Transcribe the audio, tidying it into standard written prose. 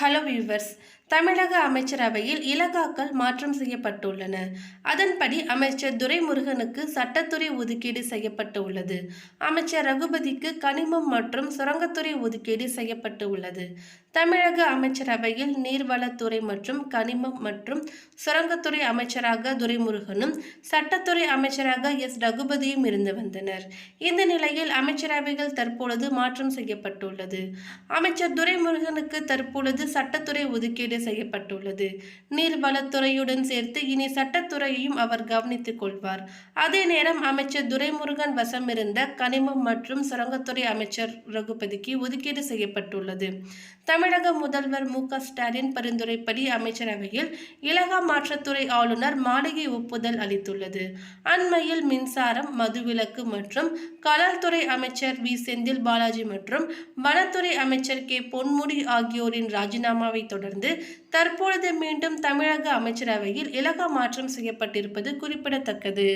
Hello viewers. தமிழக அமைச்சரவையில் இலாகாக்கள் மாற்றம் செய்யப்பட்டுள்ளன. அதன்படி அமைச்சர் துரைமுருகனுக்கு சட்டத்துறை ஒதுக்கீடு செய்யப்பட்டு உள்ளது. அமைச்சர் ரகுபதிக்கு கனிமம் மற்றும் சுரங்கத்துறை ஒதுக்கீடு செய்யப்பட்டு உள்ளது. தமிழக அமைச்சரவையில் நீர்வளத்துறை மற்றும் கனிமம் மற்றும் சுரங்கத்துறை அமைச்சராக துரைமுருகனும், சட்டத்துறை அமைச்சராக ரகுபதியும் இருந்து வந்தனர். இந்த நிலையில் அமைச்சரவைகள் தற்பொழுது மாற்றம் செய்யப்பட்டுள்ளது. அமைச்சர் துரைமுருகனுக்கு தற்பொழுது சட்டத்துறை ஒதுக்கீடு செய்யப்பட்டுள்ளது. நீர்வளத்துறையுடன் சேர்த்து இனி சட்டத்துறையையும் அவர் கவனித்துக் கொள்வார். அதே நேரம் அமைச்சர் துரைமுருகன் வசமிருந்த கனிமம் மற்றும் சுரங்கத்துறை அமைச்சர் ரகுபதிக்கு ஒதுக்கீடு செய்யப்பட்டுள்ளது. தமிழக முதல்வர் மு.க.ஸ்டாலின் பரிந்துரைப்படி அமைச்சரவையில் இலாகா மாற்றத்துறை ஆளுநர் மாளிகை ஒப்புதல் அளித்துள்ளது. அண்மையில் மின்சாரம், மதுவிலக்கு மற்றும் கலால்துறை அமைச்சர் வி. செந்தில் பாலாஜி மற்றும் வனத்துறை அமைச்சர் கே. பொன்முடி ஆகியோரின் ராஜினாமாவை தொடர்ந்து தற்பொழுது மீண்டும் தமிழக அமைச்சரவையில் இலாகா மாற்றம் செய்யப்பட்டிருப்பது குறிப்பிடத்தக்கது.